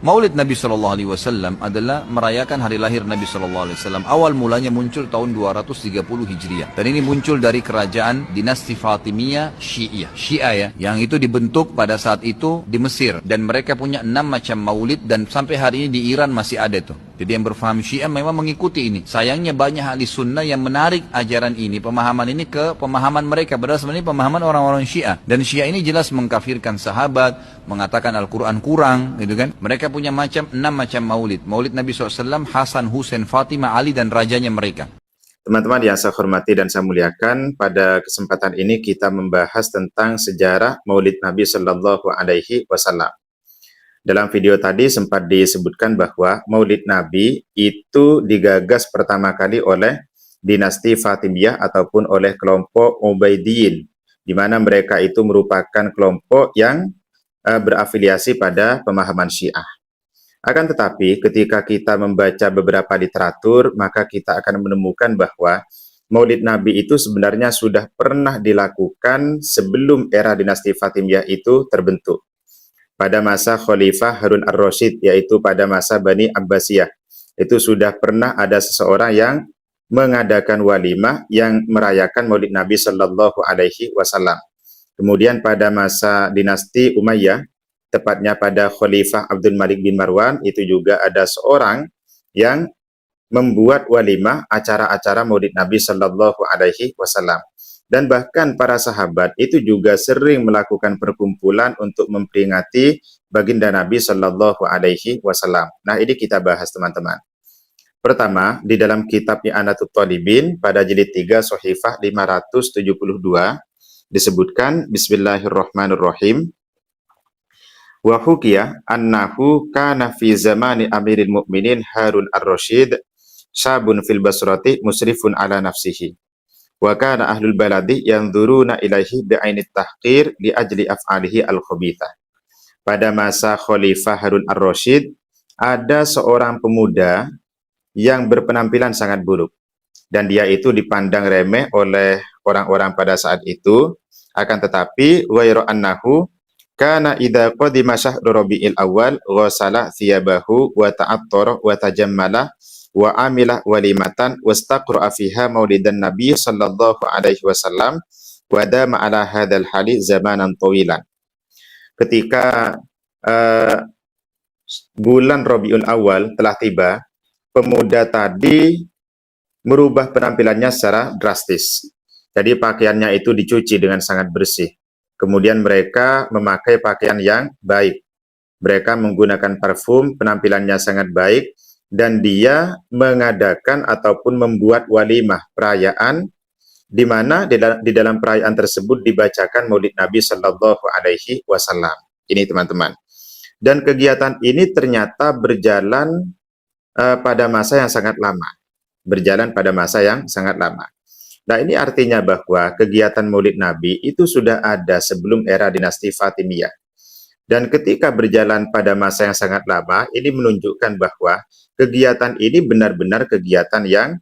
Maulid Nabi SAW adalah merayakan hari lahir Nabi SAW. Awal mulanya muncul tahun 230 Hijriah. Dan ini muncul dari kerajaan dinasti Fatimiyah Syiah. Syiah ya, yang itu dibentuk pada saat itu di Mesir. Dan mereka punya 6 macam maulid dan sampai hari ini di Iran masih ada tuh. Jadi yang berfaham Syiah memang mengikuti ini. Sayangnya banyak ahli sunnah yang menarik ajaran ini, pemahaman ini ke pemahaman mereka. Padahal sebenarnya pemahaman orang-orang Syiah. Dan Syiah ini jelas mengkafirkan sahabat, mengatakan Al-Quran kurang, gitu kan. Mereka punya 6 macam maulid. Maulid Nabi SAW, Hasan, Husain, Fatimah, Ali, dan rajanya mereka. Teman-teman yang saya hormati dan saya muliakan, pada kesempatan ini kita membahas tentang sejarah Maulid Nabi Shallallahu Alaihi Wasallam. Dalam video tadi sempat disebutkan bahwa Maulid Nabi itu digagas pertama kali oleh dinasti Fatimiyah ataupun oleh kelompok Ubaidiyyin, di mana mereka itu merupakan kelompok yang berafiliasi pada pemahaman Syiah. Akan tetapi ketika kita membaca beberapa literatur, maka kita akan menemukan bahwa Maulid Nabi itu sebenarnya sudah pernah dilakukan sebelum era dinasti Fatimiyah itu terbentuk. Pada masa Khalifah Harun ar-Rasyid, yaitu pada masa Bani Abbasiyah, itu sudah pernah ada seseorang yang mengadakan walimah yang merayakan Maulid Nabi Shallallahu Alaihi Wasallam. Kemudian pada masa dinasti Umayyah, tepatnya pada Khalifah Abdul Malik bin Marwan, itu juga ada seorang yang membuat walimah acara-acara Maulid Nabi Shallallahu Alaihi Wasallam. Dan bahkan para sahabat itu juga sering melakukan perkumpulan untuk memperingati baginda Nabi Shallallahu Alaihi Wasallam. Nah, ini kita bahas teman-teman. Pertama, di dalam kitab I'anatul Talibin pada jilid 3 Shahifah 572 disebutkan Bismillahirrahmanirrahim. Wa hukiya annahu kana fi zamani Amiril Mukminin Harun ar-Rasyid syabun fil basrati musrifun ala nafsihi. Wa kana ahlul baladi yanzuruna ilaihi bi'ainit tahqir li ajli af'alihi al-khabithah. Pada masa Khalifah Harun ar-Rasyid, ada seorang pemuda yang berpenampilan sangat buruk, dan dia itu dipandang remeh oleh orang-orang pada saat itu. Akan tetapi ghairu annahu kana idza qadima syahru Rabiul Awwal ghasala thiyabahu wa ta'attara wa tajammala wa amilah walimatan wastaqra'a fiha maulidan Nabi sallallahu alaihi wasallam wa dama ala hadzal hali zamanan tawilan. Ketika bulan Rabiul Awal telah tiba, pemuda tadi merubah penampilannya secara drastis. Jadi pakaiannya itu dicuci dengan sangat bersih. Kemudian mereka memakai pakaian yang baik. Mereka menggunakan parfum, penampilannya sangat baik. Dan dia mengadakan ataupun membuat walimah perayaan, di mana di dalam perayaan tersebut dibacakan Maulid Nabi Shallallahu Alaihi Wasallam. Ini teman-teman. Dan kegiatan ini ternyata berjalan pada masa yang sangat lama. Berjalan pada masa yang sangat lama. Nah, ini artinya bahwa kegiatan Maulid Nabi itu sudah ada sebelum era dinasti Fatimiyah. Dan ketika berjalan pada masa yang sangat lama, ini menunjukkan bahwa kegiatan ini benar-benar kegiatan yang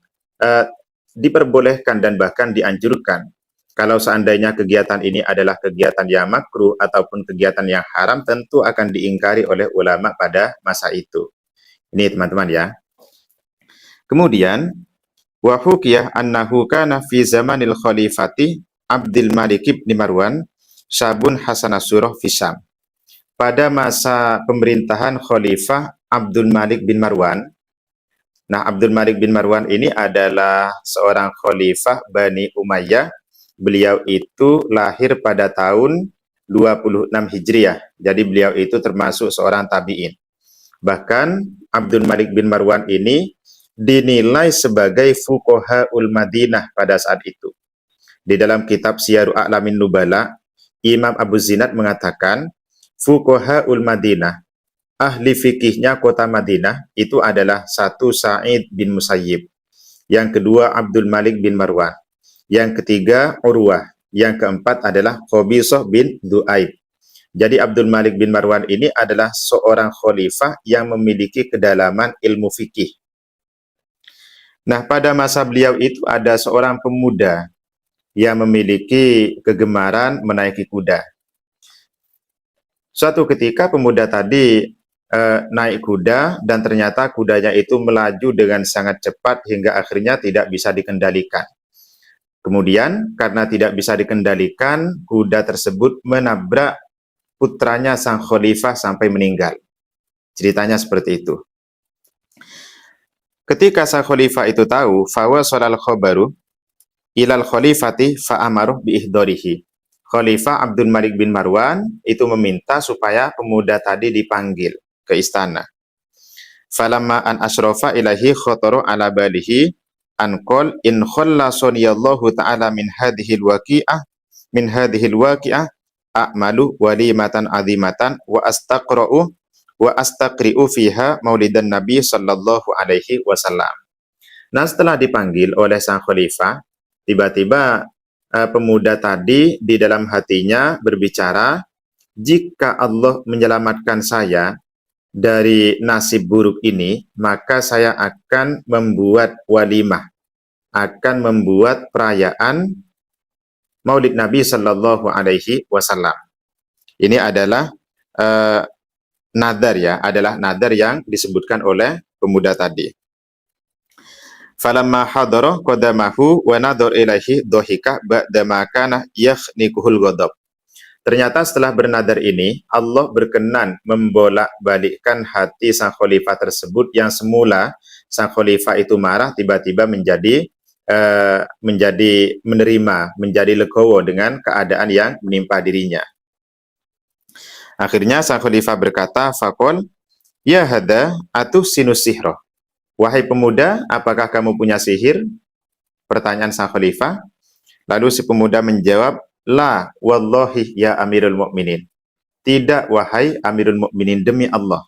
diperbolehkan dan bahkan dianjurkan. Kalau seandainya kegiatan ini adalah kegiatan yang makruh ataupun kegiatan yang haram, tentu akan diingkari oleh ulama pada masa itu. Ini teman-teman ya. Kemudian, wa hukiyah annahu kana fi zamanil khalifati Abdul Malik bin Marwan syabun hasanus surah fi Syam. Pada masa pemerintahan Khalifah Abdul Malik bin Marwan. Nah, Abdul Malik bin Marwan ini adalah seorang khalifah Bani Umayyah. Beliau itu lahir pada tahun 26 Hijriah. Jadi beliau itu termasuk seorang tabi'in. Bahkan Abdul Malik bin Marwan ini dinilai sebagai fuqahaul Madinah pada saat itu. Di dalam kitab Syiaru A'lamin Nubala, Imam Abu Zinad mengatakan fuqahaul Madinah, ahli fikihnya kota Madinah itu adalah satu Sa'id bin Musayyib, yang kedua Abdul Malik bin Marwan, yang ketiga Urwah, yang keempat adalah Qabisah bin Du'aib. Jadi Abdul Malik bin Marwan ini adalah seorang khalifah yang memiliki kedalaman ilmu fikih. Nah, pada masa beliau itu ada seorang pemuda yang memiliki kegemaran menaiki kuda. Suatu ketika pemuda tadi naik kuda dan ternyata kudanya itu melaju dengan sangat cepat hingga akhirnya tidak bisa dikendalikan. Kemudian karena tidak bisa dikendalikan, kuda tersebut menabrak putranya sang khalifah sampai meninggal. Ceritanya seperti itu. Ketika sang khalifah itu tahu, fawasalal khabaru ilal khalifati fa'amaruh biihdorihi. Khalifah Abdul Malik bin Marwan itu meminta supaya pemuda tadi dipanggil ke istana. Falamma an asrofa ilahi khotoro ala balihi anqol in khallasoniyallahu ta'ala min hadhil waqi'ah a'malu walimatan azimatan wa astaqri'u fiha maulidan nabi sallallahu alaihi wasallam. Nah, setelah dipanggil oleh sang khalifah, tiba-tiba pemuda tadi di dalam hatinya berbicara, jika Allah menyelamatkan saya dari nasib buruk ini, maka saya akan membuat walimah, akan membuat perayaan Maulid Nabi Sallallahu Alaihi Wasallam. Ini adalah nadar ya, adalah nadar yang disebutkan oleh pemuda tadi. Falamma hadara qadamahu wa nadhar ilaihi dhahika ba'da ma kana yakhnikuhul ghadab. Ternyata setelah bernadar ini, Allah berkenan membolak-balikkan hati sang khalifah tersebut yang semula sang khalifah itu marah, tiba-tiba menjadi menerima, menjadi legowo dengan keadaan yang menimpa dirinya. Akhirnya sang khalifah berkata, faqol, ya hada atuh sinus sihroh. Wahai pemuda, apakah kamu punya sihir? Pertanyaan sang khalifah. Lalu si pemuda menjawab, la wallahi ya amirul mu'minin. Tidak wahai amirul mu'minin, demi Allah.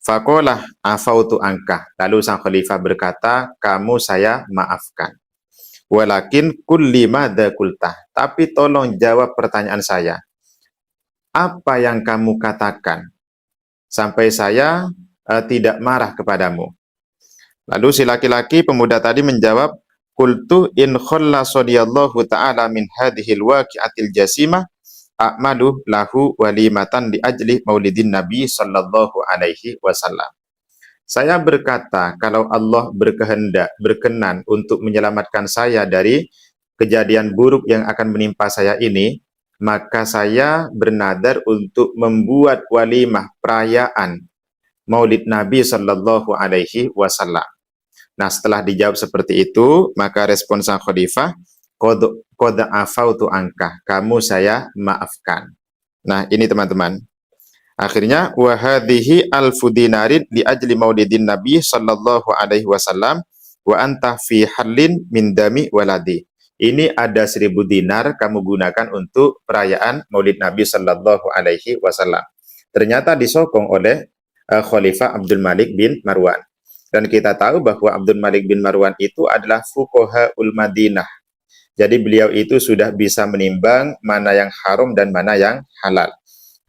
Faqolah afautu angkah. Lalu sang khalifah berkata, kamu saya maafkan. Walakin kulli madza qultah. Tapi tolong jawab pertanyaan saya. Apa yang kamu katakan? Sampai saya tidak marah kepadamu. Lalu si laki-laki pemuda tadi menjawab, qultu in khallasodiyallahu ta'ala min hadhil waqi'atil jasimah a'malu lahu walimatan li ajli maulidin nabi sallallahu alaihi wasallam. Saya berkata, kalau Allah berkenan untuk menyelamatkan saya dari kejadian buruk yang akan menimpa saya ini, maka saya bernadar untuk membuat walimah perayaan Maulid Nabi sallallahu alaihi wasallam. Nah, setelah dijawab seperti itu, maka respon sang khalifah, qad afautu angkah, kamu saya maafkan. Nah, ini teman-teman. Akhirnya wa hadhihi alfu dinarin li ajli maulidin Nabi sallallahu alaihi wasallam wa anta fi halin min dami waladi. Ini ada 1000 dinar kamu gunakan untuk perayaan Maulid Nabi sallallahu alaihi wasallam. Ternyata disokong oleh Khalifah Abdul Malik bin Marwan. Dan kita tahu bahwa Abdul Malik bin Marwan itu adalah fuqahaul Madinah. Jadi beliau itu sudah bisa menimbang mana yang haram dan mana yang halal.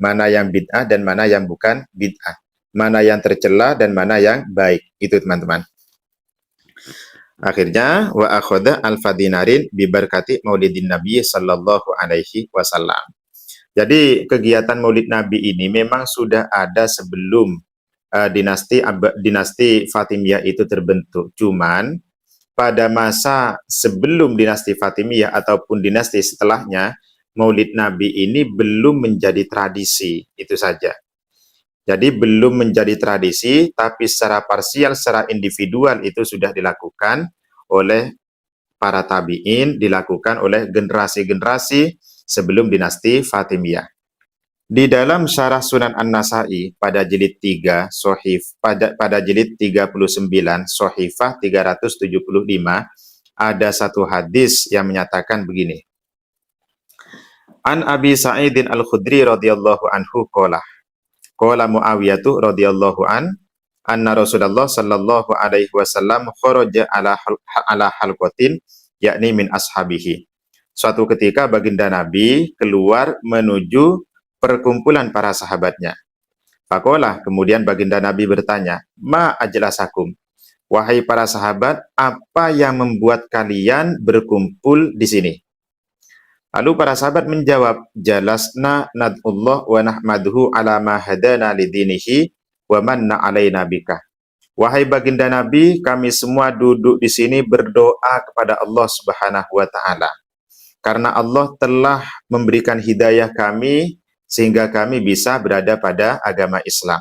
Mana yang bid'ah dan mana yang bukan bid'ah. Mana yang tercela dan mana yang baik. Itu teman-teman. Akhirnya wa akhadha alfadinarin bi barakati maulidin Nabi sallallahu alaihi wasallam. Jadi kegiatan Maulid Nabi ini memang sudah ada sebelum dinasti Fatimiyah itu terbentuk. Cuman pada masa sebelum dinasti Fatimiyah ataupun dinasti setelahnya, Maulid Nabi ini belum menjadi tradisi, itu saja. Jadi belum menjadi tradisi, tapi secara parsial, secara individual itu sudah dilakukan oleh para tabi'in, dilakukan oleh generasi-generasi sebelum dinasti Fatimiyah. Di dalam Syarah Sunan An-Nasai pada jilid 3, pada jilid 39, Sohifah 375, ada satu hadis yang menyatakan begini. An Abi Sa'idin Al-Khudri radhiyallahu anhu qala Muawiyatu radhiyallahu anna Rasulullah sallallahu alaihi wasallam kharaja ala halqatin yakni min ashabihi. Suatu ketika baginda Nabi keluar menuju perkumpulan para sahabatnya. Faqala, kemudian baginda Nabi bertanya, ma ajlasakum? Wahai para sahabat, apa yang membuat kalian berkumpul di sini? Lalu para sahabat menjawab, jalasna nad'ullah wa nahmaduhu ala ma hadana lidinihi wa manna alaina bika. Wahai baginda Nabi, kami semua duduk di sini berdoa kepada Allah Subhanahu wa taala. Karena Allah telah memberikan hidayah kami sehingga kami bisa berada pada agama Islam.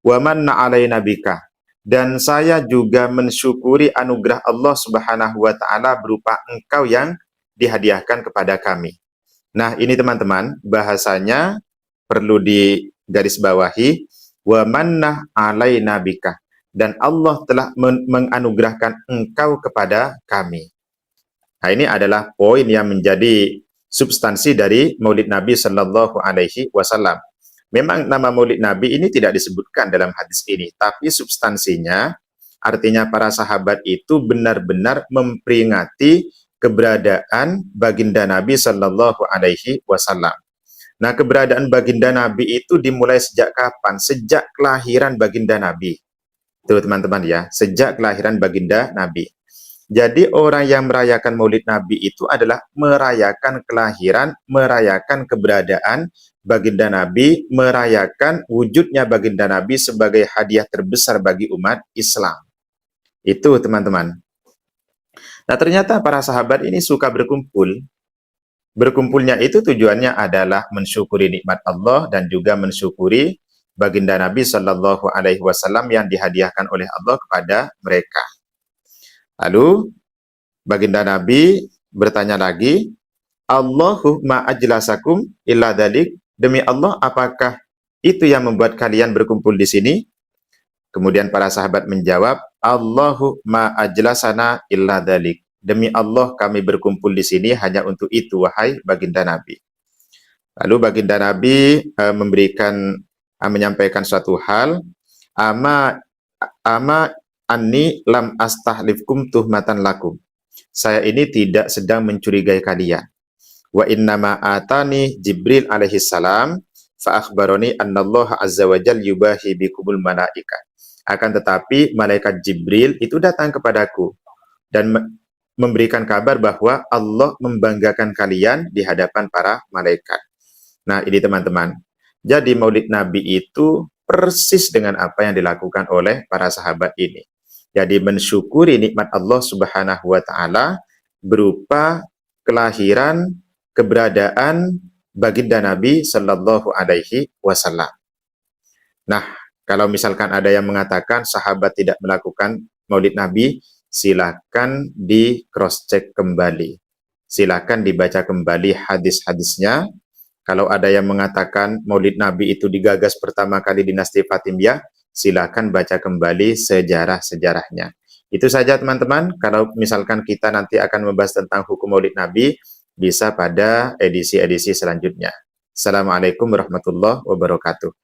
Wa manna alaina bika. Dan saya juga mensyukuri anugerah Allah Subhanahu wa taala berupa engkau yang dihadiahkan kepada kami. Nah, ini teman-teman, bahasanya perlu digarisbawahi, wa manna alaina bika. Dan Allah telah menganugerahkan engkau kepada kami. Nah, ini adalah poin yang menjadi substansi dari Maulid Nabi Sallallahu Alaihi Wasallam. Memang nama Maulid Nabi ini tidak disebutkan dalam hadis ini, tapi substansinya artinya para sahabat itu benar-benar memperingati keberadaan baginda Nabi Sallallahu Alaihi Wasallam. Nah, keberadaan baginda Nabi itu dimulai sejak kapan? Sejak kelahiran baginda Nabi. Itu teman-teman ya, sejak kelahiran baginda Nabi. Jadi orang yang merayakan Maulid Nabi itu adalah merayakan kelahiran, merayakan keberadaan baginda Nabi, merayakan wujudnya baginda Nabi sebagai hadiah terbesar bagi umat Islam. Itu teman-teman. Nah, ternyata para sahabat ini suka berkumpul. Berkumpulnya itu tujuannya adalah mensyukuri nikmat Allah dan juga mensyukuri baginda Nabi Sallallahu Alaihi Wasallam yang dihadiahkan oleh Allah kepada mereka. Lalu baginda Nabi bertanya lagi, Allahu ma ajlasakum illa dzalik. Demi Allah, apakah itu yang membuat kalian berkumpul di sini? Kemudian para sahabat menjawab, Allahu ma ajlasana illa dzalik. Demi Allah, kami berkumpul di sini hanya untuk itu, wahai baginda Nabi. Lalu baginda Nabi menyampaikan suatu hal, ama anni lam astahlifkum tuhmatan lakum. Saya ini tidak sedang mencurigai kalian. Wa innama atani Jibril alaihi salam fa akhbarani annallaha azza wa jalla yubahi bikumul malaika. Akan tetapi malaikat Jibril itu datang kepadaku dan memberikan kabar bahwa Allah membanggakan kalian di hadapan para malaikat. Nah, ini teman-teman. Jadi Maulid Nabi itu persis dengan apa yang dilakukan oleh para sahabat ini. Jadi mensyukuri nikmat Allah Subhanahu wa taala berupa kelahiran, keberadaan baginda Nabi Sallallahu Alaihi Wasallam. Nah, kalau misalkan ada yang mengatakan sahabat tidak melakukan Maulid Nabi, silakan di cross check kembali. Silakan dibaca kembali hadis-hadisnya. Kalau ada yang mengatakan Maulid Nabi itu digagas pertama kali dinasti Fatimiyah, silakan baca kembali sejarah-sejarahnya. Itu saja teman-teman. Kalau misalkan kita nanti akan membahas tentang hukum Maulid Nabi, bisa pada edisi-edisi selanjutnya. Assalamualaikum warahmatullahi wabarakatuh.